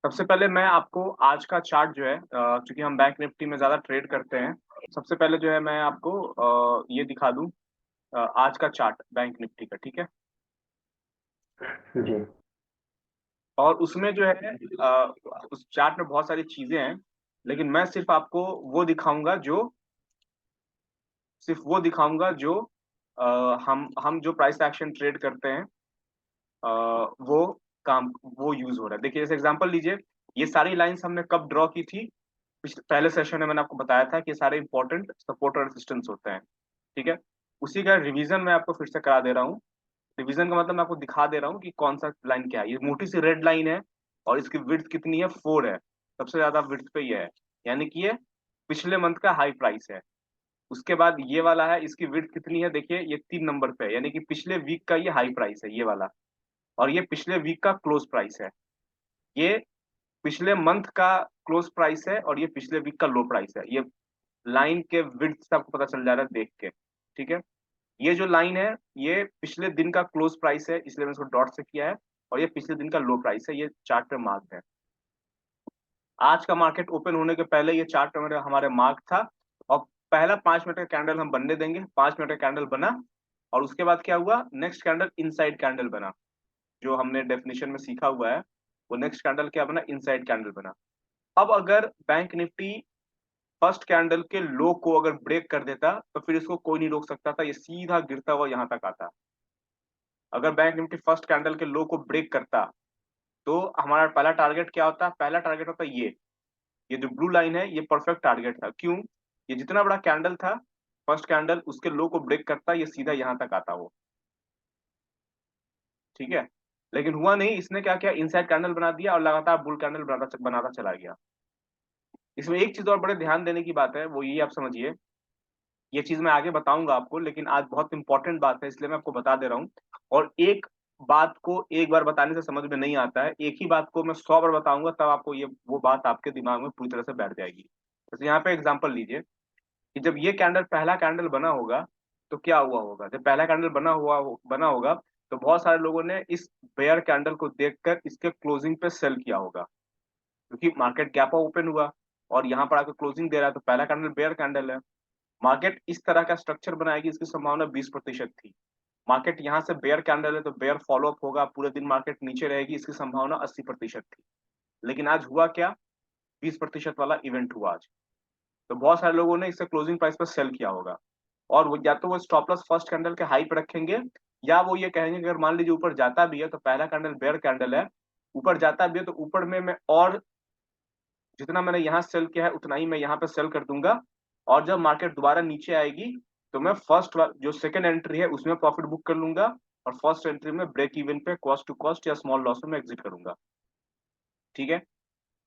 सबसे पहले मैं आपको आज का चार्ट जो है चूंकि हम बैंक निफ्टी में ज़्यादा ट्रेड करते हैं, सबसे पहले जो है मैं आपको ये दिखा दूँ आज का चार्ट बैंक निफ्टी का, ठीक है? जी। और उसमें जो है उस चार्ट में बहुत सारी चीज़ें हैं, लेकिन मैं सिर्फ़ वो दिखाऊँगा जो हम जो प्राइस एक्शन ट्रेड करते हैं अ, वो वो यूज़ हो रहा है। देखिए जैसे एग्ज़ाम्पल लीजिए, ये सारी लाइन्स हमने कब ड्रॉ की थी? पहले सेशन में मैंने आपको बताया था कि ये सारे इम्पोर्टेंट सपोर्ट और रेजिस्टेंस होते हैं, ठीक है? उसी का रिवीजन मैं आपको फिर से करा दे रहा हूँ। रिवीजन का मतलब मैं आपको दिखा दे रहा हूँ कि कौन-सा लाइन क्या है। ये मोटी सी रेड लाइन है और इसकी विड्थ कितनी है? 4 है। सबसे ज़्यादा विड्थ पे ये है। यानी कि ये पिछले मंथ का हाई प्राइस है। उसके बाद ये वाला है, इसकी विड्थ कितनी है? देखिए ये 3 नंबर पे है, यानी कि पिछले वीक का ये हाई प्राइस है, ये वाला। और ये पिछले वीक का क्लोज़ प्राइस है। ये पिछले मंथ का क्लोज़ प्राइस है और ये पिछले वीक का लो प्राइस है। ये लाइन के विड्थ से आपको पता चल जा रहा है देख के, ठीक है? ये जो लाइन है, ये पिछले दिन का क्लोज़ प्राइस है, इसलिए मैंने इसको डॉट से किया है और ये पिछले दिन का लो प्राइस है, ये चार्ट पे मार्क्ड है। आज का मार्केट ओपन होने के पहले ये चार्ट हमारे मार्क था और पहला 5 मिनट का कैंडल हम बनने देंगे, 5 मिनट का कैंडल बना और उसके बाद क्या हुआ? नेक्स्ट कैंडल इनसाइड कैंडल बना। जो हमने डेफिनिशन में सीखा हुआ है, वो नेक्स्ट कैंडल क्या बना? इनसाइड कैंडल बना। अब अगर बैंक निफ्टी फर्स्ट कैंडल के लो को अगर ब्रेक कर देता, तो फिर इसको कोई नहीं रोक सकता था, ये सीधा गिरता हुआ यहाँ तक आता। अगर बैंक निफ्टी फर्स्ट कैंडल के लो को ब्रेक करता, तो हमारा पहला टारगेट क्या होता? पहला टारगेट होता ये जो ब्लू लाइन है, ये परफेक्ट टारगेट था। क्यों? ये जितना बड़ा कैंडल था, फर्स्ट कैंडल उसके लो को ब्रेक करता, ये सीधा यहाँ तक आता वो, ठीक है? लेकिन हुआ नहीं, इसने क्या किया? इनसाइड कैंडल बना दिया और लगातार बुल कैंडल बनाता बनाता चला गया। इसमें एक चीज़ और बड़े ध्यान देने की बात है, वो ये आप समझिए, ये चीज़ मैं आगे बताऊँगा आपको, लेकिन आज बहुत इम्पोर्टेंट बात है, इसलिए मैं आपको बता दे रहा हूँ। और एक बात को एक बार बताने से समझ में नहीं आता है, एक ही बात को मैं 100 बार बताऊँगा, तब आपको ये वो बात आपके दिमाग में पूरी तरह से बैठ जाएगी। जैसे यहाँ पे एग्ज़ाम्पल लीजिए कि जब ये कैंडल पहला कैंडल बना होगा, तो क्या हुआ होगा? जब पहला कैंडल बना होगा, तो बहुत सारे लोगों ने इस बेयर कैंडल को देखकर इसके क्लोजिंग पे सेल किया होगा, क्योंकि मार्केट गैप अप ओपन हुआ और यहाँ पर आके क्लोजिंग दे रहा है, तो पहला कैंडल बेयर कैंडल है। मार्केट इस तरह का स्ट्रक्चर बनाएगी, इसकी संभावना 20% थी। मार्केट यहाँ से बेयर कैंडल है तो बेयर फॉलो अप होगा, पूरे दिन मार्केट नीचे रहेगी, इसकी संभावना 80% थी। लेकिन आज हुआ क्या? 20% वाला इवेंट हुआ आज। तो बहुत सारे लोगों ने इसे क्लोजिंग प्राइस पर सेल किया होगा और वो या तो वो स्टॉप लॉस फर्स्ट कैंडल के हाई पे रखेंगे, या वो ये कहेंगे कि अगर मान लीजिए ऊपर जाता भी है तो पहला कैंडल बेयर कैंडल है, ऊपर जाता भी है तो ऊपर में मैं और जितना मैंने यहाँ सेल किया है उतना ही मैं यहाँ पे सेल कर दूंगा और जब मार्केट दोबारा नीचे आएगी तो मैं जो सेकंड एंट्री है उसमें प्रॉफिट बुक कर लूंगा और फर्स्ट एंट्री में ब्रेक इवन पे कॉस्ट टू कॉस्ट या स्मॉल लॉस में एग्जिट करूंगा, ठीक है?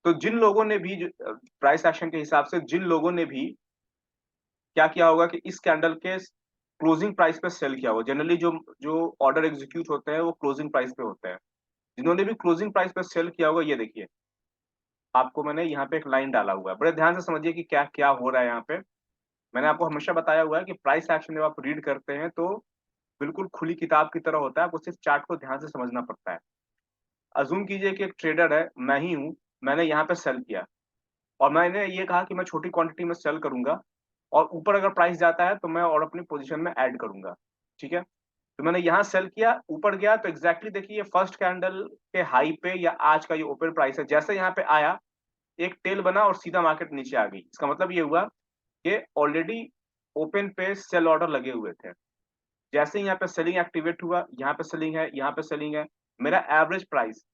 तो जिन लोगों ने भी प्राइस एक्शन के हिसाब से जिन लोगों ने भी क्या किया होगा कि इस कैंडल के क्लोजिंग प्राइस पे सेल किया होगा, जनरली जो जो ऑर्डर एग्जीक्यूट होते हैं वो क्लोजिंग प्राइस पे होते हैं। जिन्होंने भी क्लोजिंग प्राइस पे सेल किया होगा, ये देखिए आपको मैंने यहाँ पे एक लाइन डाला हुआ है, बड़े ध्यान से समझिए कि क्या क्या हो रहा है यहाँ पे। मैंने आपको हमेशा बताया हुआ है कि प्राइस एक्शन जब आप रीड करते हैं तो बिल्कुल खुली किताब की तरह होता है, आपको सिर्फ चार्ट को ध्यान से समझना पड़ता है। अज़्यूम कीजिए कि एक ट्रेडर है, मैं ही हूँ, मैंने यहाँ पे सेल किया और मैंने ये कहा कि मैं छोटी क्वांटिटी में सेल करूँगा और ऊपर अगर प्राइस जाता है तो मैं और अपनी पोज़ीशन में ऐड करूँगा, ठीक है? तो मैंने यहाँ सेल किया, ऊपर गया तो एग्ज़ैक्टली देखिए ये फर्स्ट कैंडल के हाई पे या आज का ये ओपन प्राइस है, जैसे यहाँ पे आया, एक टेल बना और सीधा मार्केट नीचे आ गई। इसका मतलब ये हुआ कि ऑलरेडी ओपन पे सेल ऑर्डर लगे हुए थे। जैसे ही यहाँ पे सेलिंग एक्टिवेट हुआ, यहाँ पे सेलिंग है, यहाँ पे सेलिंग है, मेरा एवरेज प्राइस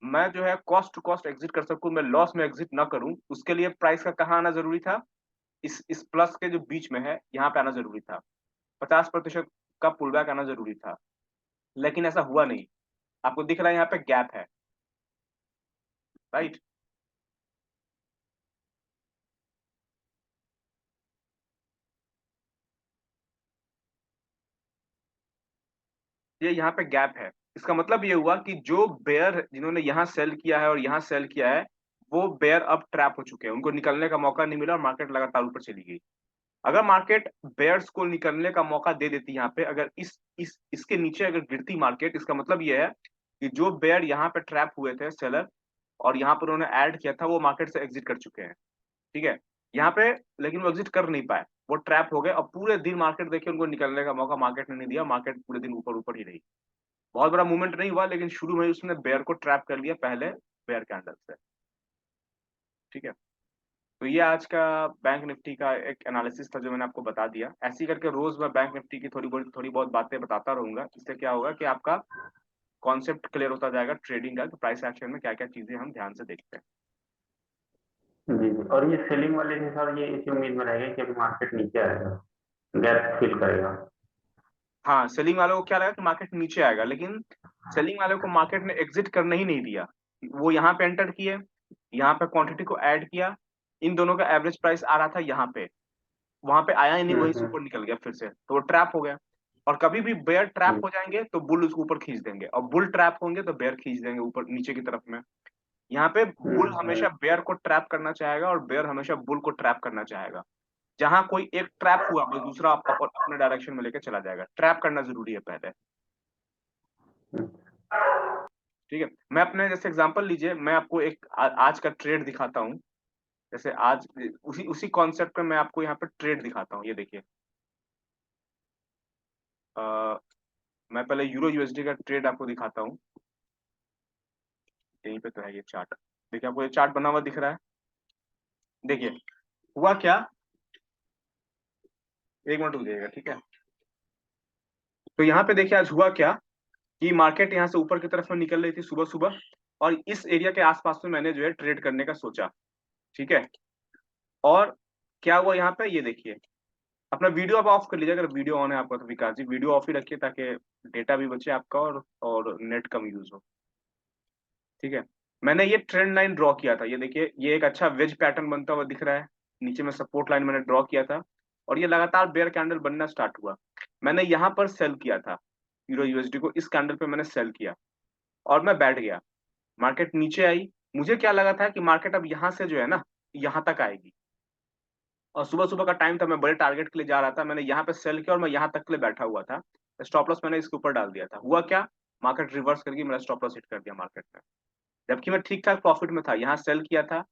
मैं जो है कॉस्ट टू कॉस्ट एग्ज़िट कर सकूँ, मैं लॉस में एग्ज़िट ना करूँ, उसके लिए प्राइस का कहाँ आना ज़रूरी था? इस प्लस के जो बीच में है, यहाँ पे आना ज़रूरी था। 50% का पुलबैक आना ज़रूरी था, लेकिन ऐसा हुआ नहीं। आपको दिख रहा है यहाँ पे गैप है, राइट? ये यहाँ पे गैप है। इसका मतलब ये हुआ कि जो बेयर जिन्होंने यहाँ सेल किया है और यहाँ सेल किया है, वो बेयर अब ट्रैप हो चुके हैं। उनको निकलने का मौका नहीं मिला और मार्केट लगातार ऊपर चली गई। अगर मार्केट बेयर्स को निकलने का मौका दे देती यहाँ पे, अगर इस इसके नीचे अगर गिरती मार्केट, इसका मतलब ये है कि जो बेयर यहाँ पे ट्रैप हुए थे सेलर और यहाँ पर उन्होंने ऐड किया था वो मार्केट से एग्जिट कर चुके हैं। ठीक है, यहाँ पे लेकिन वो एग्जिट कर नहीं पाए, वो ट्रैप हो गए और पूरे दिन मार्केट देखिए उनको निकलने का मौका मार्केट ने नहीं दिया, मार्केट पूरे दिन ऊपर ऊपर ही रही। बहुत बड़ा मूवमेंट नहीं हुआ लेकिन शुरू में ही उसने बेयर को ट्रैप कर लिया पहले बेयर कैंडल से। ठीक है, तो ये आज का बैंक निफ्टी का एक एनालिसिस था जो मैंने आपको बता दिया। ऐसे ही करके रोज मैं बैंक निफ्टी की थोड़ी बहुत बातें बताता रहूंगा। इससे क्या होगा कि आपका कॉन्सेप्ट क्लियर होता जाएगा ट्रेडिंग का, कि प्राइस एक्शन में क्या क्या चीजें हम ध्यान से देखते हैं। जी जी। और ये सेलिंग वाले के साथ ये इसी उम्मीद में रहेगा कि अभी मार्केट नीचे आएगा, गैप फिल करेगा। हाँ, सेलिंग वालों को क्या लगा कि मार्केट नीचे आएगा, लेकिन सेलिंग वालों को मार्केट ने एग्जिट करने ही नहीं दिया। वो यहाँ पे एंटर किए, यहाँ पे क्वांटिटी को ऐड किया, इन दोनों का एवरेज प्राइस आ रहा था यहाँ पे, वहां पे आया ही नहीं, वहीं से हम्म। ऊपर निकल गया फिर से, तो वो ट्रैप हो गया। और कभी भी बेयर ट्रैप हम्म हो जाएंगे तो बुल उसको ऊपर खींच देंगे, और बुल ट्रैप होंगे तो बेयर खींच देंगे ऊपर नीचे की तरफ में। यहाँ पे बुल हम्म हमेशा बेयर को ट्रैप करना चाहेगा और बेयर हमेशा बुल को ट्रैप करना चाहेगा। जहां कोई एक ट्रैप हुआ बस दूसरा अपने डायरेक्शन में लेके चला जाएगा। ट्रैप करना जरूरी है पहले। हम्म। ठीक है, मैं अपने जैसे एग्जांपल लीजिए, मैं आपको एक आज का ट्रेड दिखाता हूँ। जैसे आज उसी उसी कॉन्सेप्ट पे मैं आपको यहाँ पे ट्रेड दिखाता हूँ। ये देखिए, अ, मैं पहले यूरो यूएसडी का ट्रेड आपको दिखाता हूँ। यहीं पे तो है ये चार्ट। देखिए, आपको ये चार्ट बना हुआ दिख रहा है। देखिए हुआ क्या, एक मिनट रुकिएगा, ठीक है। तो यहाँ पे देखिए आज हुआ क्या कि मार्केट यहाँ से ऊपर की तरफ में निकल रही थी सुबह सुबह, और इस एरिया के आसपास में मैंने जो है ट्रेड करने का सोचा। ठीक है, और क्या हुआ यहाँ पे, ये देखिए। अपना वीडियो आप ऑफ कर लीजिए, अगर वीडियो ऑन है आपका तो विकास जी वीडियो ऑफ ही रखिए, ताकि डेटा भी बचे आपका और नेट कम यूज हो। ठीक है, मैंने ये ट्रेंड लाइन ड्रॉ किया था। ये देखिए, ये एक अच्छा वेज पैटर्न बनता हुआ दिख रहा है। नीचे में सपोर्ट लाइन मैंने ड्रॉ किया था, और ये लगातार बेयर कैंडल बनना स्टार्ट हुआ। मैंने यहाँ पर सेल किया था यूरो यूएसडी को, इस कैंडल पे मैंने सेल किया और मैं बैठ गया। मार्केट नीचे आई, मुझे क्या लगा था कि मार्केट अब यहाँ से जो है ना यहाँ तक आएगी, और सुबह सुबह का टाइम था, मैं बड़े टारगेट के लिए जा रहा था। मैंने यहाँ पे सेल किया और मैं यहाँ तक के लिए बैठा हुआ था। स्टॉप लॉस मैंने इसके ऊपर डाल दिया था। हुआ क्या, मार्केट रिवर्स करके मेरा स्टॉप लॉस हिट कर दिया मार्केट में, जबकि मैं ठीक ठाक प्रॉफिट में था। यहाँ सेल किया था,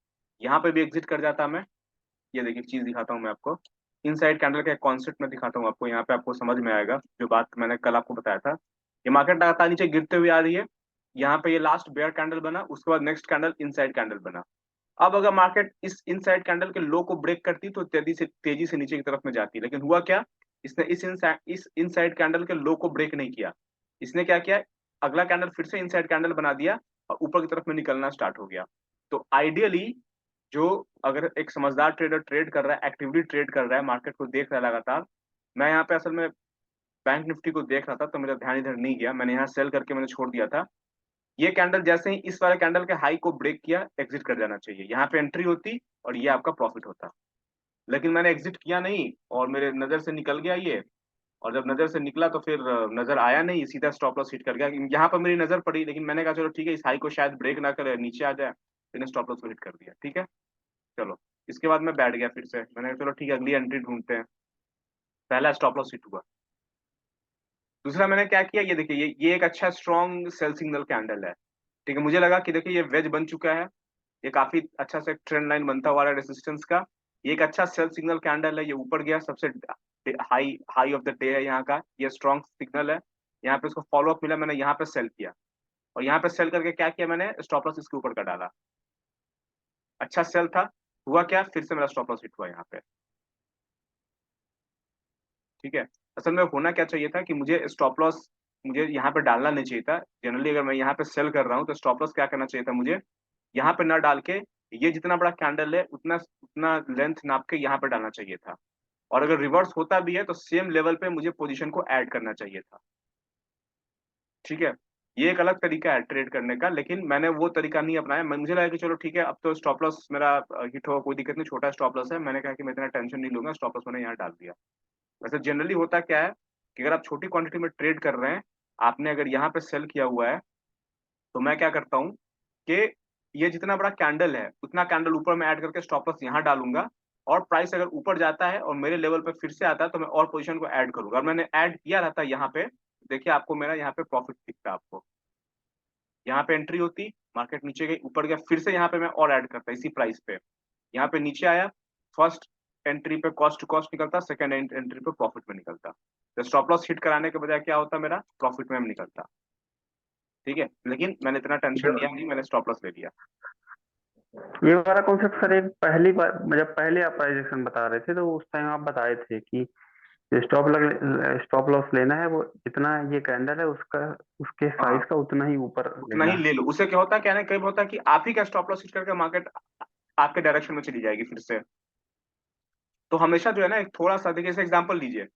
यहाँ पे भी एग्जिट कर जाता मैं। ये देखिए चीज दिखाता हूँ मैं आपको, इनसाइड कैंडल का कॉन्सेप्ट में दिखाता हूँ आपको। यहाँ पे आपको समझ में आएगा जो बात मैंने कल आपको बताया था। ये मार्केट लगातार नीचे गिरते हुए आ रही है, यहाँ पे ये लास्ट बेयर कैंडल बना, उसके बाद नेक्स्ट कैंडल इनसाइड कैंडल बना। अब अगर मार्केट इस इनसाइड कैंडल के लो को ब्रेक करती तो तेजी से नीचे की तरफ में जाती, लेकिन हुआ क्या, इसने इस इनसाइड कैंडल के लो को ब्रेक नहीं किया। इसने क्या किया, अगला कैंडल फिर से इनसाइड कैंडल बना दिया और ऊपर की तरफ में निकलना स्टार्ट हो गया। तो आइडियली जो अगर एक समझदार ट्रेडर ट्रेड कर रहा है, एक्टिवली ट्रेड कर रहा है, मार्केट को देख रहा है लगातार। मैं यहाँ पे असल में बैंक निफ्टी को देख रहा था तो मेरा ध्यान इधर नहीं गया, मैंने यहाँ सेल करके मैंने छोड़ दिया था। ये कैंडल जैसे ही इस वाले कैंडल के हाई को ब्रेक किया, एग्जिट कर जाना चाहिए, यहाँ पे एंट्री होती और ये आपका प्रॉफिट होता। लेकिन मैंने एग्जिट किया नहीं और मेरे नजर से निकल गया ये। और जब नजर से निकला तो फिर नजर आया नहीं, सीधा स्टॉप लॉस हिट कर गया। यहाँ पर मेरी नजर पड़ी, लेकिन मैंने कहा चलो ठीक है, इस हाई को शायद ब्रेक ना करे, नीचे आ जाए, मैंने स्टॉप लॉस को हिट कर दिया। ठीक है, चलो। इसके बाद मैं बैठ गया फिर से, मैंने कहा चलो ठीक है, अगली एंट्री ढूंढते हैं। पहला स्टॉप लॉस हिट हुआ। दूसरा मैंने क्या किया, ये देखिए, ये एक अच्छा स्ट्रॉन्ग सेल सिग्नल कैंडल है। ठीक है, मुझे लगा कि देखिए ये वेज बन चुका है, ये काफी अच्छा से ट्रेंड लाइन बनता हुआ है रेजिस्टेंस का। ये एक अच्छा सेल सिग्नल कैंडल है, ये ऊपर गया, सबसे high high of the day है यहाँ का, ये स्ट्रॉन्ग सिग्नल है। यहाँ पे इसको फॉलो अप मिला, मैंने यहाँ पे सेल किया, और यहाँ पे सेल करके क्या किया, मैंने स्टॉप लॉस इसके ऊपर का डाला। अच्छा सेल था। हुआ क्या, फिर से मेरा स्टॉप लॉस हिट हुआ यहाँ पे। ठीक है, असल में होना क्या चाहिए था कि मुझे स्टॉप लॉस मुझे यहाँ पे डालना नहीं चाहिए था। जनरली अगर मैं यहाँ पे सेल कर रहा हूँ तो स्टॉप लॉस क्या करना चाहिए था मुझे, यहाँ पे ना डाल के ये जितना बड़ा कैंडल है उतना उतना लेंथ नाप के यहाँ पे डालना चाहिए था। और अगर रिवर्स होता भी है तो सेम लेवल पे मुझे पोजीशन को ऐड करना चाहिए था। ठीक है, ये एक अलग तरीका है ट्रेड करने का, लेकिन मैंने वो तरीका नहीं अपनाया। मुझे लगा कि चलो ठीक है, अब तो स्टॉप लॉस मेरा हिट होगा, कोई दिक्कत नहीं, छोटा स्टॉप लॉस है। मैंने कहा कि मैं इतना टेंशन नहीं लूंगा, स्टॉप लॉस मैंने यहाँ डाल दिया। वैसे जनरली होता क्या है कि अगर आप छोटी क्वांटिटी में ट्रेड कर रहे हैं, आपने अगर यहाँ पे सेल किया हुआ है, तो मैं क्या करता हूँ कि ये जितना बड़ा कैंडल है उतना कैंडल ऊपर में ऐड करके स्टॉप लॉस यहाँ डालूंगा। और प्राइस अगर ऊपर जाता है और मेरे लेवल पे फिर से आता है तो मैं और पोजीशन को ऐड करूंगा। और मैंने ऐड किया रहता है यहाँ पे, देखिए आपको मेरा यहाँ पे प्रॉफिट दिखता है आपको। यहाँ पे एंट्री होती, मार्केट नीचे गई, ऊपर गया, फिर से यहाँ पे मैं और ऐड करता इसी प्राइस पे, यहाँ पे नीचे आया, फर्स्ट एंट्री पे कॉस्ट टू कॉस्ट निकलता, सेकंड एंट्री पे प्रॉफिट में निकलता। तो स्टॉप लॉस हिट कराने के बजाय क्या होता, मेरा प्रॉफिट में निकलता। ठीक है, लेकिन मैंने इतना टेंशन लिया नहीं, मैंने स्टॉप लॉस ले लिया। ये वाला कॉन्सेप्ट सर एक पहली बार जब पहले आप प्राइजेशन बता रहे थे तो उस टाइम आप बताए थे कि स्टॉप लॉस लेना है वो जितना ये कैंडल है उसका उसके हाँ, साइज का उतना ही ऊपर उतना लेना ही है। ले लो। उससे क्या होता है, क्या है, कई बार होता है कि आप ही का स्टॉप लॉस हिट करके मार्केट आपके डायरेक्शन में चली जाएगी फिर से। तो हमेशा जो है ना, एक थोड़ा सा देखिए, जैसे एग्जांपल लीजिए,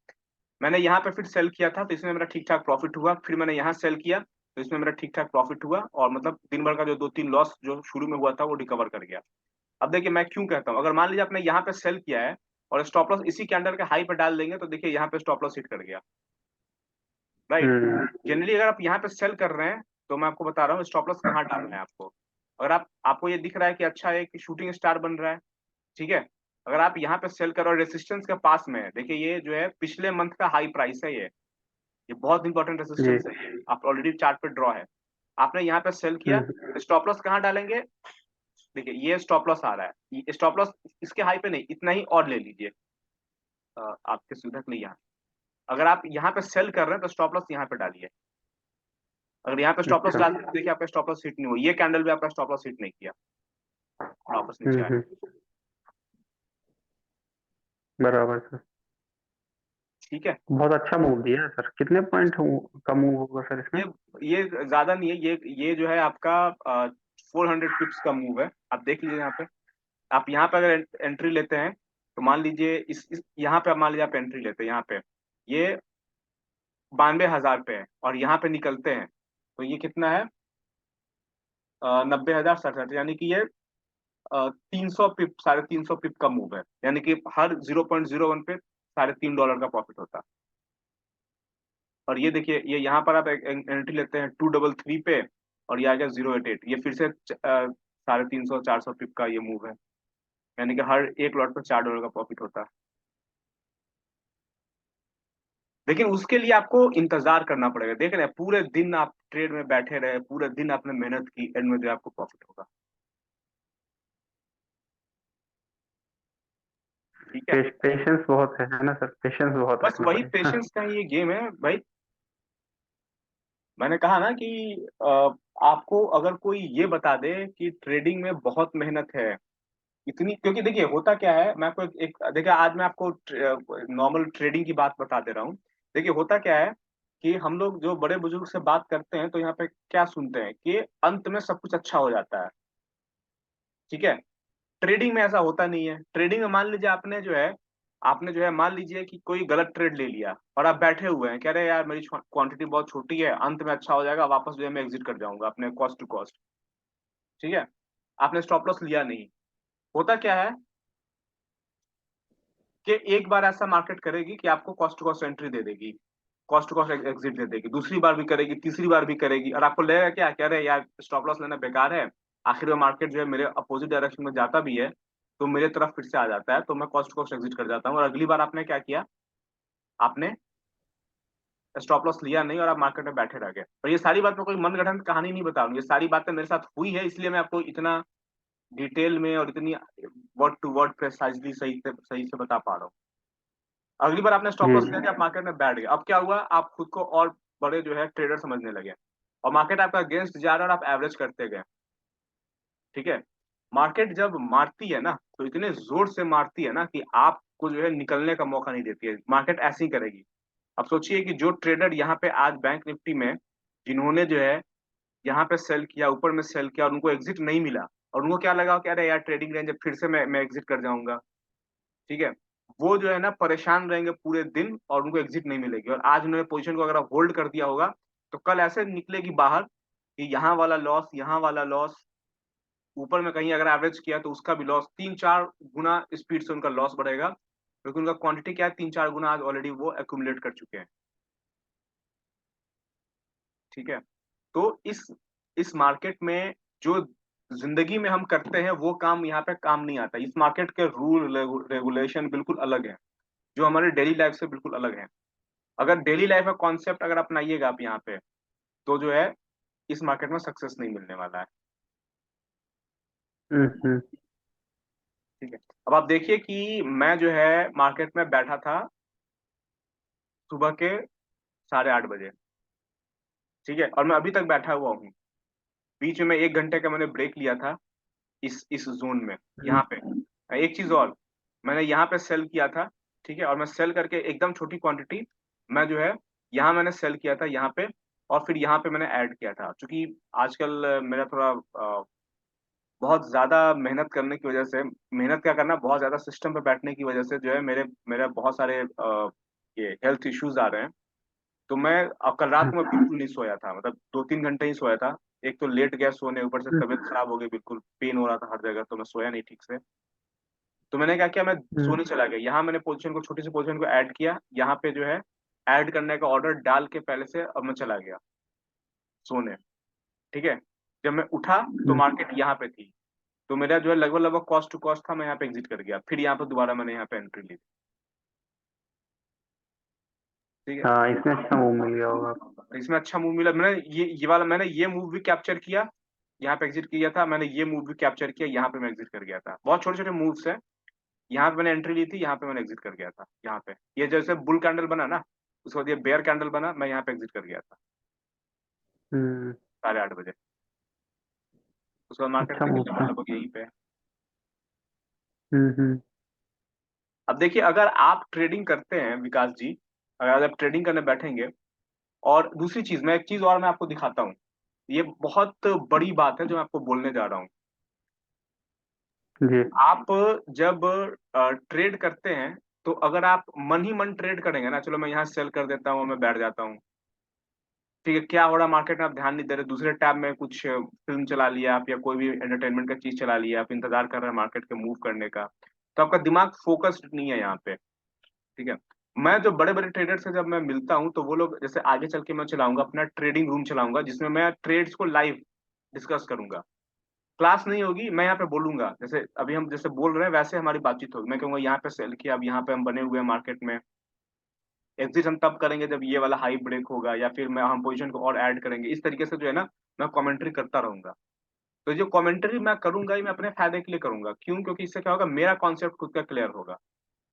मैंने यहाँ पे फिर सेल किया था तो इसमें मेरा ठीक ठाक प्रॉफिट हुआ, फिर मैंने यहाँ सेल किया तो इसमें मेरा ठीक ठाक प्रॉफिट हुआ, और मतलब दिन भर का जो 2-3 लॉस जो शुरू में हुआ था वो रिकवर कर गया। अब देखिए मैं क्यों कहता हूँ, अगर मान लीजिए आपने यहाँ पे सेल किया है और स्टॉप लॉस इसी कैंडल के हाई पे डाल देंगे, तो देखिए यहाँ पे स्टॉप लॉस हिट कर गया, राइट। हम्म। जनरली अगर आप यहाँ पे सेल कर रहे हैं, तो मैं आपको बता रहा हूँ स्टॉप लॉस कहाँ डालना है आपको। अगर आपको ये दिख रहा है कि अच्छा एक शूटिंग स्टार बन रहा है, ठीक है, अगर आप यहाँ पे सेल करो, रेसिस्टेंस के पास में है, देखिए ये जो है पिछले मंथ का हाई प्राइस है, ये बहुत इंपॉर्टेंट जी। रेसिस्टेंस है, ये आप ऑलरेडी चार्ट पे ड्रॉ है। आपने यहाँ पे सेल किया, हम्म। स्टॉप लॉस कहाँ डालेंगे, देखिए ये स्टॉप लॉस आ रहा है, ये स्टॉप लॉस इसके हाई पे नहीं, इतना ही और ले लीजिए, आपके सुविधा के लिए यहाँ। अगर आप यहाँ पे सेल कर रहे हैं तो स्टॉप लॉस यहाँ पे डालिए। अगर यहाँ पे स्टॉप लॉस अच्छा। डालते हैं तो देखिए आपका स्टॉप लॉस हिट नहीं हुआ, ये कैंडल भी आपका स्टॉप लॉस हिट नहीं किया, वापस नीचे आया। हम्म। बराबर सर। ठीक है, बहुत अच्छा मूव दिया है सर। कितने पॉइंट का मूव होगा सर इसमें? ये ये ज्यादा नहीं है, ये जो है आपका 400 पिप्स का मूव है, आप देख लीजिए यहाँ पे। आप यहाँ पे अगर एंट्री लेते हैं तो मान लीजिए इस यहाँ पे आप मान लीजिए आप एंट्री लेते हैं यहाँ पे, ये 92,000 पे है, और यहाँ पे निकलते हैं तो ये कितना है, 90,067, यानी कि ये 300 पिप, 350 पिप का मूव है, यानी कि हर 0.01 पे $3.5 का प्रॉफिट होता है। और ये देखिए, ये यहाँ पर आप एंट्री लेते हैं 233 पे, और ये आ गया 088, ये फिर से 350 400 पिप का ये मूव है, यानी कि हर एक लॉट पे $4 का प्रॉफिट होता है। लेकिन उसके लिए आपको इंतजार करना पड़ेगा, देख रहे हैं पूरे दिन आप ट्रेड में बैठे रहे, पूरे दिन आपने मेहनत की, एंड में जो आपको प्रॉफिट होगा। ठीक है, पेशेंस बहुत है ना सर? पेशेंस बहुत बस रखना वही पड़ेगा। पेशेंस का ही ये गेम है भाई। मैंने कहा ना कि आपको अगर कोई ये बता दे कि ट्रेडिंग में बहुत मेहनत है इतनी, क्योंकि देखिए होता क्या है, मैं आपको देखिए आज मैं आपको नॉर्मल ट्रेडिंग की बात बता दे रहा हूँ। देखिए होता क्या है कि हम लोग जो बड़े बुजुर्ग से बात करते हैं तो यहाँ पे क्या सुनते हैं कि अंत में सब कुछ अच्छा हो जाता है। ठीक है, ट्रेडिंग में ऐसा होता नहीं है। ट्रेडिंग में मान लीजिए आपने जो है मान लीजिए कि कोई गलत ट्रेड ले लिया और आप बैठे हुए हैं, कह रहे हैं यार मेरी क्वांटिटी बहुत छोटी है, अंत में अच्छा हो जाएगा, वापस जो है मैं एग्जिट कर जाऊंगा अपने कॉस्ट टू कॉस्ट। ठीक है, आपने स्टॉप लॉस लिया नहीं। होता क्या है कि एक बार ऐसा मार्केट करेगी कि आपको कॉस्ट टू कॉस्ट एंट्री दे देगी, कॉस्ट टू कॉस्ट एग्जिट दे देगी, दूसरी बार भी करेगी, तीसरी बार भी करेगी, और आपको लगेगा क्या, कह रहे हैं यार स्टॉप लॉस लेना बेकार है, आखिर में मार्केट जो है मेरे अपोजिट डायरेक्शन में जाता भी है तो मेरे तरफ फिर से आ जाता है, तो मैं कॉस्ट टू कॉस्ट एग्जिट कर जाता हूँ, और अगली बार आपने क्या किया, आपने स्टॉप लॉस लिया नहीं और आप मार्केट में बैठे रह गए। और ये सारी बात मैं कोई मनगढ़ंत कहानी नहीं बता रहा हूँ, ये सारी बातें मेरे साथ हुई है, इसलिए मैं आपको इतना डिटेल में और इतनी वर्ड टू वर्ड प्रेसाइजली सही से बता पा रहा हूँ। अगली बार आपने स्टॉप जी। लॉस लिया कि आप मार्केट में बैठ गए, अब क्या हुआ, आप खुद को और बड़े जो है ट्रेडर समझने लगे, और मार्केट आपका अगेंस्ट जा रहा है और आप एवरेज करते गए। ठीक है, मार्केट जब मारती है ना तो इतने जोर से मारती है ना कि आपको जो है निकलने का मौका नहीं देती है, मार्केट ऐसे ही करेगी। अब सोचिए कि जो ट्रेडर यहाँ पे आज बैंक निफ्टी में, जिन्होंने जो है यहाँ पे सेल किया, ऊपर में सेल किया, और उनको एग्जिट नहीं मिला, और उनको क्या लगा कि अरे यार ट्रेडिंग रेंज है, फिर से मैं एग्जिट कर जाऊंगा। ठीक है, वो जो है ना परेशान रहेंगे पूरे दिन और उनको एग्जिट नहीं मिलेगी, और आज उन्होंने पोजीशन को अगर होल्ड कर दिया होगा तो कल ऐसे निकलेगी बाहर कि यहाँ वाला लॉस, यहाँ वाला लॉस, ऊपर में कहीं अगर एवरेज किया तो उसका भी लॉस, 3-4 गुना स्पीड से उनका लॉस बढ़ेगा, क्योंकि उनका क्वांटिटी क्या है, 3-4 गुना आज ऑलरेडी वो एक्यूमुलेट कर चुके हैं। ठीक है, तो इस मार्केट में जो जिंदगी में हम करते हैं वो काम यहाँ पे काम नहीं आता, इस मार्केट के रूल रेगुलेशन बिल्कुल अलग है, जो हमारे डेली लाइफ से बिल्कुल अलग है। अगर डेली लाइफ का कॉन्सेप्ट अगर अपनाइएगा आप यहाँ पे, तो जो है इस मार्केट में सक्सेस नहीं मिलने वाला है। हम्म। ठीक है, अब आप देखिए कि मैं जो है मार्केट में बैठा था सुबह के 8:30 बजे। ठीक है, और मैं अभी तक बैठा हुआ हूँ। बीच में 1 घंटे का मैंने ब्रेक लिया था इस जोन में, हम्म। यहाँ पे। एक चीज और, मैंने यहाँ पे सेल किया था। ठीक है, और मैं सेल करके एकदम छोटी क्वांटिटी, मैं जो है यहाँ मैंने सेल किया था यहाँ पे, और फिर यहाँ पे मैंने ऐड किया था। क्योंकि आजकल मेरा थोड़ा बहुत ज्यादा मेहनत करने की वजह से, मेहनत क्या करना, बहुत ज्यादा सिस्टम पे बैठने की वजह से जो है मेरे मेरे बहुत सारे ये हेल्थ इश्यूज आ रहे हैं। तो मैं कल रात को मैं बिल्कुल नहीं सोया था, मतलब 2-3 घंटे ही सोया था। एक तो लेट गया सोने, ऊपर से तबीयत खराब हो गई, बिल्कुल पेन हो रहा था हर जगह, तो मैं सोया नहीं ठीक से। तो मैंने क्या किया, मैं हम्म। सोने चला गया। यहाँ मैंने पोजीशन को, छोटी सी पोजीशन को ऐड किया, यहाँ पे जो है ऐड करने का ऑर्डर डाल के पहले से, अब मैं चला गया सोने। ठीक है, जब मैं उठा तो हम्म। मार्केट यहाँ पे थी। तो मेरा जो है लगभग लगभग कॉस्ट टू कॉस्ट था, मैं यहाँ पे एग्जिट कर गया, फिर यहाँ पे दोबारा मैंने यहाँ पे एंट्री ली। ठीक है, हाँ, इसमें अच्छा मूव मिल गया होगा आपको। इसमें अच्छा मूव मिला। मैंने ये वाला मैंने ये मूव भी कैप्चर किया, यहाँ पे एग्जिट किया था मैंने, ये मूव भी कैप्चर किया, यहाँ पे मैं एग्जिट कर गया था। बहुत छोटे छोटे मूव्स है। यहाँ पे मैंने एंट्री ली थी, यहाँ पे मैंने एग्जिट कर गया था। यहाँ पे ये जैसे बुल कैंडल बना ना, उसके बाद ये बेयर कैंडल बना, मैं यहाँ पे एग्जिट कर गया था हम्म। 8:30 बजे। उसके बाद मार्केट अच्छा देखिए मूव था। लगभग यहीं पे है। हम्म। अब देखिए, अगर आप ट्रेडिंग करते हैं विकास जी, अगर आप ट्रेडिंग करने बैठेंगे, और दूसरी चीज, मैं एक चीज और मैं आपको दिखाता हूँ। ये बहुत बड़ी बात है जो मैं आपको बोलने जा रहा हूँ। जी। आप जब ट्रेड करते हैं, तो अगर आप मन ही मन ट्रेड करेंगे ना, चलो मैं यहाँ सेल कर देता हूँ, मैं बैठ जाता हूँ। ठीक है, क्या हो रहा है मार्केट में आप ध्यान नहीं दे रहे, दूसरे टैब में कुछ फिल्म चला लिया आप, या कोई भी एंटरटेनमेंट का चीज चला लिया आप, इंतजार कर रहे हैं मार्केट के मूव करने का। तो आपका दिमाग फोकस्ड नहीं है यहाँ पे। ठीक है, मैं जो बड़े बड़े ट्रेडर से जब मैं मिलता हूँ, तो वो लोग, जैसे आगे चल के मैं चलाऊंगा अपना ट्रेडिंग रूम चलाऊंगा, जिसमें मैं ट्रेड्स को लाइव डिस्कस करूंगा। क्लास नहीं होगी, मैं यहाँ पे बोलूंगा, जैसे अभी हम जैसे बोल रहे हैं वैसे हमारी बातचीत होगी। मैं कहूंगा यहाँ पे सेल किया, अब यहाँ पे हम बने हुए हैं मार्केट में। एग्जिट हम तब करेंगे जब ये वाला हाई ब्रेक होगा, या फिर मैं हम पोजीशन को और ऐड करेंगे। इस तरीके से जो है ना, मैं कमेंट्री करता रहूंगा। तो जो कमेंट्री मैं करूंगा, ये मैं अपने फायदे के लिए करूंगा। क्यों? क्योंकि इससे क्या होगा, मेरा कॉन्सेप्ट खुद का क्लियर होगा।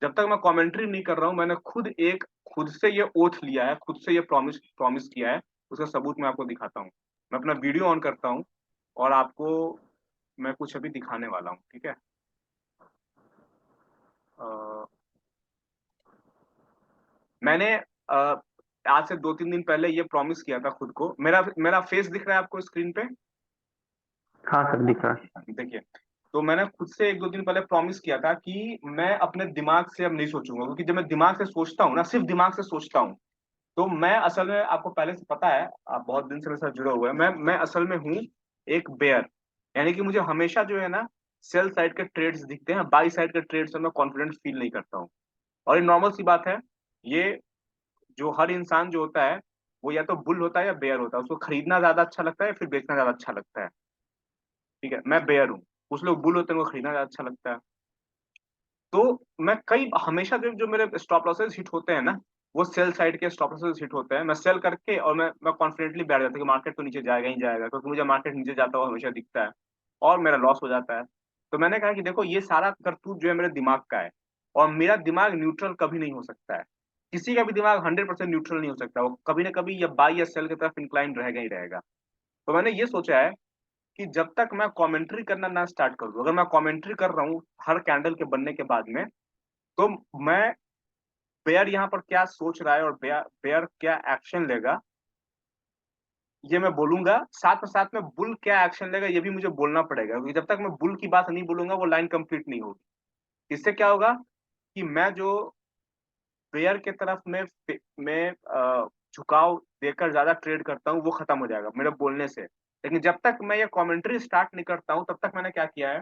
जब तक मैं कमेंट्री नहीं कर रहा हूँ, मैंने खुद से ये ओथ लिया है, खुद से ये प्रॉमिस प्रॉमिस किया है, उसका सबूत मैं आपको दिखाता हूँ। मैं अपना वीडियो ऑन करता हूँ, और आपको मैं कुछ अभी दिखाने वाला हूँ। ठीक है, अ, मैंने आज से 2-3 दिन पहले ये प्रॉमिस किया था खुद को। मेरा मेरा फेस दिख रहा है आपको स्क्रीन पे? हाँ सर, दिख रहा है। देखिए, तो मैंने खुद से 1-2 दिन पहले प्रॉमिस किया था कि मैं अपने दिमाग से अब नहीं सोचूंगा। क्योंकि जब मैं दिमाग से सोचता हूँ ना, सिर्फ दिमाग से सोचता हूँ, तो मैं असल में, आपको पहले से पता है, आप बहुत दिन से मेरे साथ जुड़े हुए हैं, मैं असल में हूँ एक बेयर। यानी कि मुझे हमेशा जो है ना, सेल साइड के ट्रेड्स दिखते हैं, बाई साइड के ट्रेड्स में मैं कॉन्फिडेंस फील नहीं करता हूँ। और ये नॉर्मल सी बात है। ये जो हर इंसान जो होता है, वो या तो बुल होता है या बेयर होता है। उसको खरीदना ज्यादा अच्छा लगता है या फिर बेचना ज्यादा अच्छा लगता है। ठीक है, मैं बेयर हूँ। कुछ लोग बुल होते हैं, उनको खरीदना ज्यादा अच्छा लगता है। तो मैं कई हमेशा जो जो मेरे स्टॉप लॉसेस हिट होते हैं ना, वो सेल साइड के स्टॉप लॉसेस हिट होते हैं। मैं सेल करके, और मैं कॉन्फिडेंटली बैठ जाता हूँ कि मार्केट तो नीचे जाएगा ही जाएगा, क्योंकि मुझे मार्केट नीचे जाता हुआ हमेशा दिखता है, और मेरा लॉस हो जाता है। तो मैंने कहा कि देखो, ये सारा करतूत जो है मेरे दिमाग का है, और मेरा दिमाग न्यूट्रल कभी नहीं हो सकता है। किसी का भी दिमाग 100% न्यूट्रल नहीं हो सकता, वो कभी ना कभी या बाई या सेल की तरफ इंक्लाइन रहेगा ही रहेगा। तो मैंने ये सोचा है कि जब तक मैं कमेंट्री करना ना स्टार्ट कर दूं, अगर मैं कमेंट्री कर रहा हूँ हर कैंडल के बनने के बाद में, तो मैं बेयर यहाँ पर क्या सोच रहा है और बेयर बेयर क्या एक्शन लेगा, ये मैं बोलूंगा। साथ में बुल क्या एक्शन लेगा, ये भी मुझे बोलना पड़ेगा। क्योंकि जब तक मैं बुल की बात नहीं बोलूंगा, वो लाइन कंप्लीट नहीं होगी। इससे क्या होगा कि मैं जो बेयर के तरफ में झुकाव देकर ज्यादा ट्रेड करता हूँ, वो खत्म हो जाएगा मेरे बोलने से। लेकिन जब तक मैं ये कमेंट्री स्टार्ट नहीं करता हूँ, तब तक मैंने क्या किया है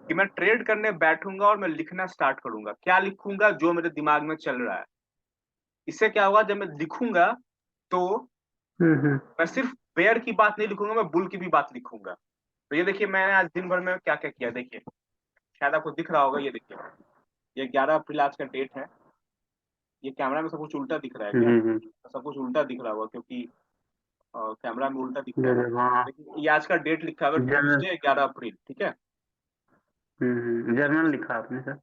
कि मैं ट्रेड करने बैठूंगा और मैं लिखना स्टार्ट करूंगा। क्या लिखूंगा? जो मेरे दिमाग में चल रहा है। इससे क्या होगा, जब मैं लिखूंगा, तो हम्म। मैं सिर्फ बेयर की बात नहीं लिखूंगा, मैं बुल की भी बात लिखूंगा। तो ये देखिए, मैंने आज दिन भर में क्या क्या किया, देखिए। शायद आपको दिख रहा होगा, ये देखिए। ये 11 अप्रैल आज का डेट है। ये कैमरा में सब कुछ उल्टा दिख रहा है क्या? जी जी। सब कुछ उल्टा दिख रहा होगा, क्योंकि कैमरा में उल्टा दिखता है, हाँ। लेकिन ये आज का डेट लिखा हुआ है जर्नल। ट्यूसडे 11 अप्रैल, ठीक है। जर्नल लिखा आपने सर?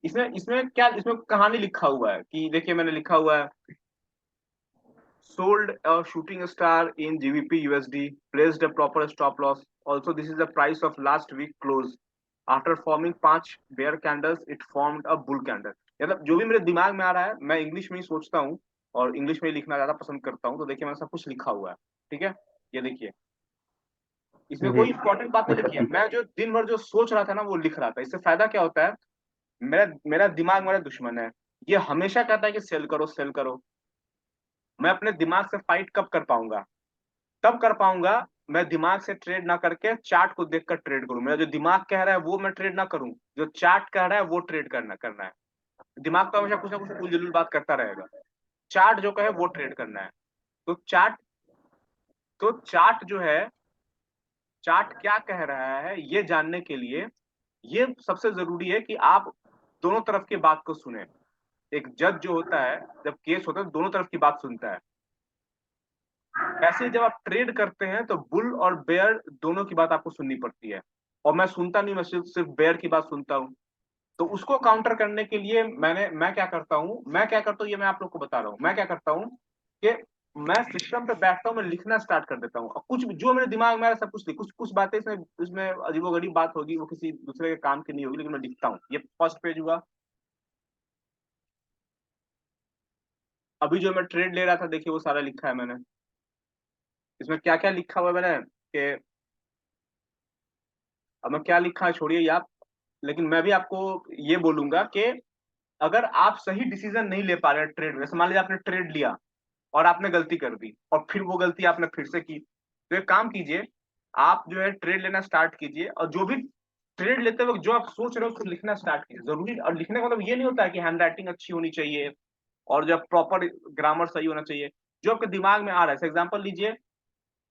इसमें इसमें क्या, इसमें कहानी लिखा हुआ है कि देखिए मैंने लिखा हुआ है, sold a shooting star in GBP USD, placed a proper stop loss. Also, this is the price of last week close. After forming 5 bear candles, it formed a bull candle. मतलब जो भी मेरे दिमाग में आ रहा है मैं इंग्लिश में ही सोचता हूँ और इंग्लिश में ही लिखना ज्यादा पसंद करता हूँ, तो देखिए मैंने सब कुछ लिखा हुआ है, ठीक है। ये देखिए, इसमें जी। कोई इंपॉर्टेंट बात नहीं लिखी है, मैं जो दिन भर जो सोच रहा था ना वो लिख रहा था। इससे फायदा क्या होता है, मेरा मेरा दिमाग मेरा दुश्मन है, ये हमेशा कहता है कि सेल करो सेल करो। मैं अपने दिमाग से फाइट कब कर पाऊंगा, तब कर पाऊंगा मैं दिमाग से ट्रेड ना करके चार्ट को देखकर ट्रेड करूं। मेरा जो दिमाग कह रहा है वो मैं ट्रेड ना करूं, जो चार्ट कह रहा है वो ट्रेड करना करना है। दिमाग तो हमेशा कुछ ना कुछ उलझुल बात करता रहेगा, चार्ट जो कहे वो ट्रेड करना है। तो चार्ट जो है, चार्ट क्या कह रहा है ये जानने के लिए ये सबसे जरूरी है कि आप दोनों तरफ की बात को सुने। एक जज जो होता है, जब केस होता है, दोनों तरफ की बात सुनता है। ऐसे जब आप ट्रेड करते हैं तो बुल और बेयर दोनों की बात आपको सुननी पड़ती है, और मैं सुनता नहीं, मैं सिर्फ सिर्फ बेयर की बात सुनता हूँ। तो उसको काउंटर करने के लिए मैं क्या करता हूँ ये मैं आप लोग को बता रहा हूँ। मैं क्या करता हूँ कि मैं सिस्टम पे बैठता हूँ, मैं लिखना स्टार्ट कर देता हूँ, और कुछ भी जो मेरे दिमाग में आ रहा है सब कुछ लिख, कुछ कुछ बातें इसमें इसमें अजीबोगरीब बात होगी, वो किसी दूसरे के काम की नहीं होगी, लेकिन मैं लिखता हूँ। ये फर्स्ट पेज हुआ। अभी जो मैं ट्रेड ले रहा था देखिए वो सारा लिखा है मैंने। इसमें क्या क्या लिखा हुआ है मैंने कि, अब मैं क्या लिखा है छोड़िए ये आप, लेकिन मैं भी आपको ये बोलूंगा कि अगर आप सही डिसीजन नहीं ले पा रहे ट्रेड में, जैसे मान लीजिए आपने ट्रेड लिया और आपने गलती कर दी और फिर वो गलती आपने फिर से की, तो एक काम कीजिए, आप जो है ट्रेड लेना स्टार्ट कीजिए, और जो भी ट्रेड लेते वक्त जो आप सोच रहे हो उसको लिखना स्टार्ट कीजिए। जरूरी, और लिखने का मतलब ये नहीं होता है कि हैंड राइटिंग अच्छी होनी चाहिए और जब प्रॉपर ग्रामर सही होना चाहिए, जो आपके दिमाग में आ रहा है। एग्जाम्पल लीजिए,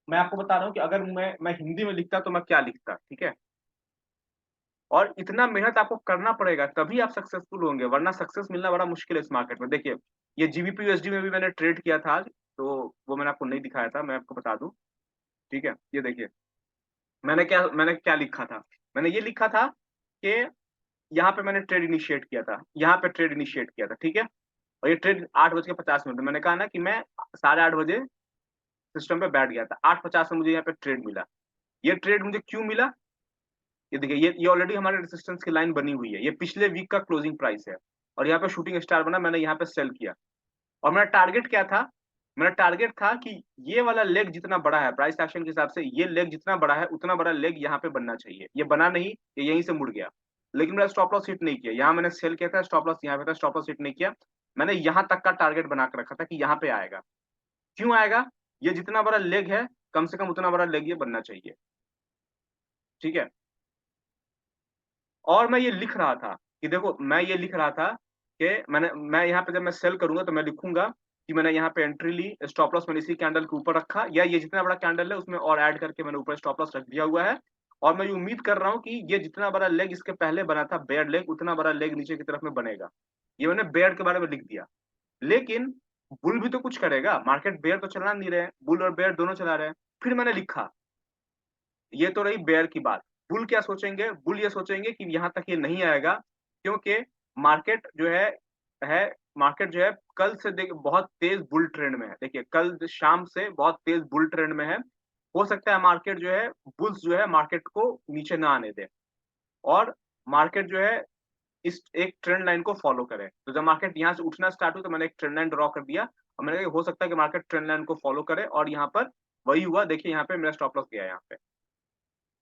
मैं आपको बता रहा हूँ कि अगर मैं हिंदी में लिखता तो मैं क्या लिखता, ठीक है। और इतना मेहनत आपको करना पड़ेगा तभी आप सक्सेसफुल होंगे, वरना सक्सेस मिलना बड़ा मुश्किल है इस मार्केट में। देखिए, ये जीबीपी यूएसडी में भी मैंने ट्रेड किया था आज, तो वो मैंने आपको नहीं दिखाया था, मैं आपको बता दूं, ठीक है। ये देखिए, मैंने क्या लिखा था। मैंने ये लिखा था कि यहाँ पे मैंने ट्रेड इनिशिएट किया था, यहाँ पे ट्रेड इनिशिएट किया था, ठीक है। और ये ट्रेड 8:50 मैंने कहा ना कि मैं 8:30 सिस्टम पे बैठ गया था, 8:50 में मुझे यहाँ पे ट्रेड मिला। ये ट्रेड मुझे क्यों मिला, ये देखिए, ये ऑलरेडी हमारे रेजिस्टेंस की लाइन बनी हुई है, ये पिछले वीक का क्लोजिंग प्राइस है, और यहाँ पे शूटिंग स्टार बना, मैंने यहाँ पे सेल किया। और मेरा टारगेट क्या था, मेरा टारगेट था कि ये वाला लेग जितना बड़ा है प्राइस एक्शन के हिसाब से, ये लेग जितना बड़ा है उतना बड़ा लेग यहाँ पे बनना चाहिए। ये बना नहीं, ये यहीं से मुड़ गया, लेकिन मेरा स्टॉप लॉस हिट नहीं किया। यहाँ मैंने सेल किया था, स्टॉप लॉस यहाँ पे था, स्टॉप लॉस हिट नहीं किया। मैंने यहाँ तक का टारगेट बना कर रखा था कि यहाँ पे आएगा। क्यों आएगा, ये जितना बड़ा लेग है कम से कम उतना बड़ा लेग ये बनना चाहिए, ठीक है। और मैं ये लिख रहा था कि देखो, मैं ये लिख रहा था कि मैं यहाँ पे जब मैं सेल करूंगा तो मैं लिखूंगा कि मैंने यहाँ पे एंट्री ली, स्टॉप लॉस मैंने इसी कैंडल के ऊपर रखा, या ये जितना बड़ा कैंडल है उसमें और ऐड करके मैंने ऊपर स्टॉप लॉस रख दिया हुआ है। और मैं ये उम्मीद कर रहा हूँ कि ये जितना बड़ा लेग इसके पहले बना था बेयर लेग, उतना बड़ा लेग नीचे की तरफ में बनेगा। ये मैंने बेयर के बारे में लिख दिया। लेकिन बुल भी तो कुछ करेगा, मार्केट बेयर तो चला नहीं रहे, बुल और बेयर दोनों चला रहे हैं। फिर मैंने लिखा, ये तो रही बेयर की बात। बुल क्या सोचेंगे, बुल ये सोचेंगे कि यहाँ तक ये नहीं आएगा, क्योंकि मार्केट जो है मार्केट जो है कल से देख बहुत तेज बुल ट्रेंड में है। देखिए, कल शाम से बहुत तेज बुल ट्रेंड में है। हो सकता है मार्केट जो है, बुल्स जो है मार्केट को नीचे ना आने दे, और मार्केट जो है इस एक ट्रेंड लाइन को फॉलो करे। तो जब मार्केट यहाँ से उठना स्टार्ट हुई तो मैंने एक ट्रेंड लाइन ड्रॉ कर दिया, और मैंने कहा हो सकता है कि मार्केट ट्रेंड लाइन को फॉलो करे, और यहाँ पर वही हुआ। देखिए यहाँ पे मेरा स्टॉप लॉस गया, यहाँ पे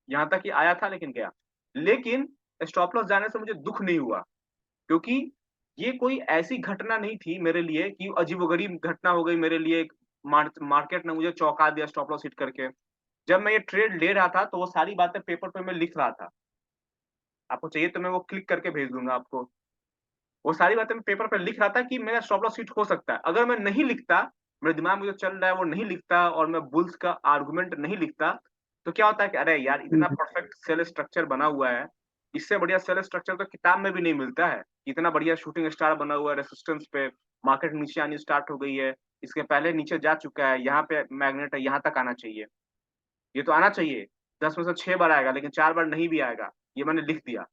यहाँ तक ही आया था लेकिन गया। लेकिन स्टॉप लॉस जाने से मुझे दुख नहीं हुआ, क्योंकि ये कोई ऐसी घटना नहीं थी मेरे लिए कि अजीबोगरीब घटना हो गई मेरे लिए। मार्केट ने मुझे चौंका दिया स्टॉप लॉस हिट करके। जब मैं ये ट्रेड ले रहा था तो वो सारी बातें पेपर पे मैं लिख रहा था, आपको चाहिए तो मैं वो क्लिक करके भेज दूंगा आपको। वो सारी बातें मैं पेपर पे लिख रहा था कि मेरा स्टॉप लॉस हिट हो सकता है। अगर मैं नहीं लिखता, मेरे दिमाग में जो चल रहा है वो नहीं लिखता, और मैं बुल्स का आर्गुमेंट नहीं लिखता, तो क्या होता है कि अरे यार इतना हम्म। परफेक्ट सेल स्ट्रक्चर बना हुआ है, इससे बढ़िया सेल स्ट्रक्चर तो किताब में भी नहीं मिलता है। इतना बढ़िया शूटिंग स्टार बना हुआ है रेसिस्टेंस पे, मार्केट नीचे आनी स्टार्ट हो गई है, इसके पहले नीचे जा चुका है, यहाँ पे मैग्नेट है, यहाँ तक आना चाहिए। ये तो आना चाहिए, 10 में से 6 बार आएगा, लेकिन 4 बार नहीं भी आएगा, ये मैंने लिख दिया।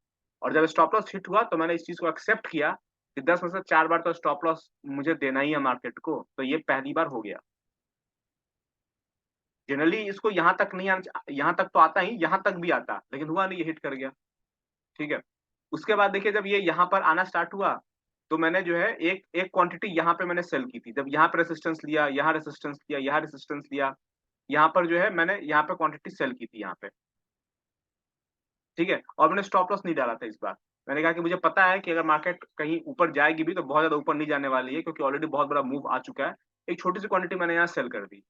और जब स्टॉप लॉस हिट हुआ तो मैंने इस चीज़ को एक्सेप्ट किया कि 10 में से 4 बार तो स्टॉप लॉस मुझे देना ही है मार्केट को, तो ये पहली बार हो गया। जनरली इसको यहाँ तक नहीं आना यहाँ तक तो आता ही, यहाँ तक भी आता, लेकिन हुआ नहीं, ये हिट कर गया, ठीक है। उसके बाद देखिए जब ये यहाँ पर आना स्टार्ट हुआ, तो मैंने जो है एक एक क्वांटिटी यहाँ पे मैंने सेल की थी। जब यहाँ पे रेजिस्टेंस लिया, यहाँ रेजिस्टेंस लिया, यहाँ रेजिस्टेंस लिया, यहाँ पर जो है मैंने यहाँ पे क्वांटिटी सेल की थी यहाँ पे, ठीक है। और मैंने स्टॉप लॉस नहीं डाला था इस बार। मैंने कहा कि मुझे पता है कि अगर मार्केट कहीं ऊपर जाएगी भी तो बहुत ज़्यादा ऊपर नहीं जाने वाली है, क्योंकि ऑलरेडी बहुत बड़ा मूव आ चुका है। एक छोटी-सी क्वांटिटी मैंने यहाँ सेल कर दी।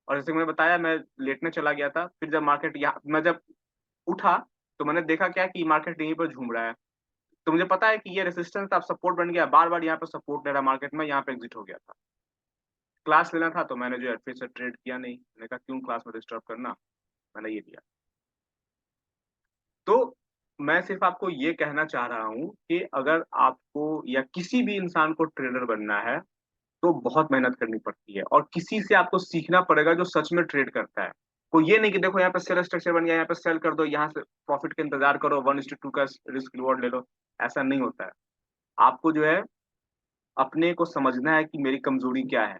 और जैसे कि मैंने बताया, मैं लेटने चला गया था, फिर जब मार्केट यहाँ मैं जब उठा, तो मैंने देखा क्या कि मार्केट यहीं पर घूम रहा है। तो मुझे पता है कि ये रेजिस्टेंस अब सपोर्ट बन गया, बार-बार यहाँ पे सपोर्ट ले रहा मार्केट में, यहाँ पे एग्ज़िट हो गया था। क्लास लेना था तो मैंने जो है फिर से ट्रेड किया नहीं। मैंने कहा क्यों क्लास में डिस्टर्ब करना, मैंने ये लिया। तो मैं सिर्फ़ आपको ये कहना चाह रहा हूँ कि अगर आपको या किसी भी इंसान को ट्रेडर बनना है, तो बहुत मेहनत करनी पड़ती है और किसी से आपको सीखना पड़ेगा जो सच में ट्रेड करता है। कोई ये नहीं कि देखो यहाँ पे सेल स्ट्रक्चर बन गया, यहाँ पे सेल कर दो, यहाँ से प्रॉफिट का इंतज़ार करो, 1:2 का रिस्क रिवॉर्ड ले लो, ऐसा नहीं होता है। आपको जो है अपने को समझना है कि मेरी कमज़ोरी क्या है।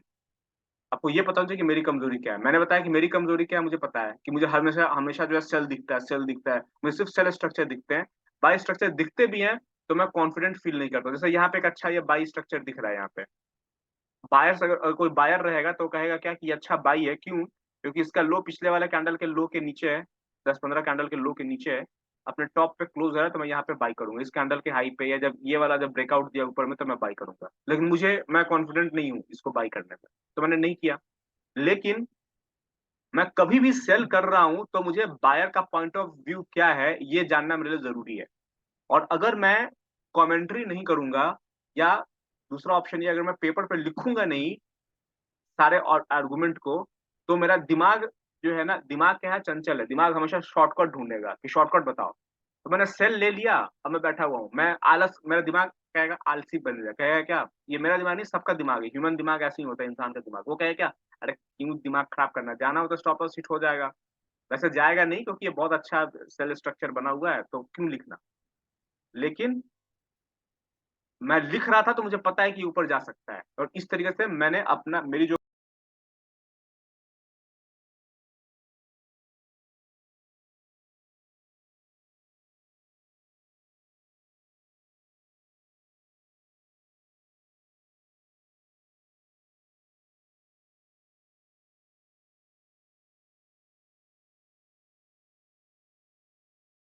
आपको ये पता होना चाहिए कि मेरी कमज़ोरी क्या है। मैंने बताया कि मेरी कमज़ोरी क्या है, मुझे पता है कि मुझे हमेशा हमेशा जो है सेल दिखता है। मुझे सिर्फ़ सेल स्ट्रक्चर दिखते हैं। बाय स्ट्रक्चर दिखते भी हैं, तो मैं कॉन्फिडेंट फ़ील नहीं करता हूँ। जैसे यहाँ पे एक अच्छा ये बाय स्ट्रक्चर दिख रहा है यहाँ पे। बायर्स अगर कोई बायर रहेगा तो कहेगा क्या कि ये अच्छा बाई है, क्यों? क्योंकि इसका लो पिछले वाले कैंडल के लो के नीचे है, 10-15 कैंडल के लो के नीचे है। अपने टॉप पे क्लोज़ है तो मैं यहाँ पे बाय करूँगा। इस कैंडल के हाई पे या जब ये वाला जब ब्रेकआउट दिया ऊपर में तो मैं बाय करूँगा। लेकिन मैं कॉन्फिडेंट नहीं हूँ इसको बाय करने में, तो मैंने नहीं किया। लेकिन मैं कभी भी सेल कर रहा हूँ तो मुझे बायर का पॉइंट ऑफ व्यू क्या है, ये जानना मेरे लिए ज़रूरी है। और अगर मैं कमेंट्री नहीं करूँगा या दूसरा ऑप्शन ये, अगर मैं पेपर पे लिखूँगा नहीं सारे और आर्गुमेंट को, तो मेरा दिमाग जो है ना, दिमाग क्या है, चंचल है। दिमाग हमेशा शॉर्टकट ढूँढेगा कि शॉर्टकट बताओ। तो मैंने सेल ले लिया, अब मैं बैठा हुआ हूँ। मैं आलस मेरा दिमाग कहेगा आलसी बन जा, कहेगा क्या? ये मेरा दिमाग नहीं, सबका दिमाग है। ह्यूमन दिमाग ऐसे ही होता है, इंसान का दिमाग। वो कहेगा क्या? अरे क्यों दिमाग खराब करना? जाना हो तो स्टॉप लॉस हिट हो जाएगा। वैसे जाएगा नहीं, क्योंकि ये बहुत अच्छा सेल स्ट्रक्चर बना हुआ है, तो क्यों लिखना? लेकिन मैं लिख रहा था तो मुझे पता है कि ऊपर जा सकता है और इस तरीके से मैंने अपना मेरी जो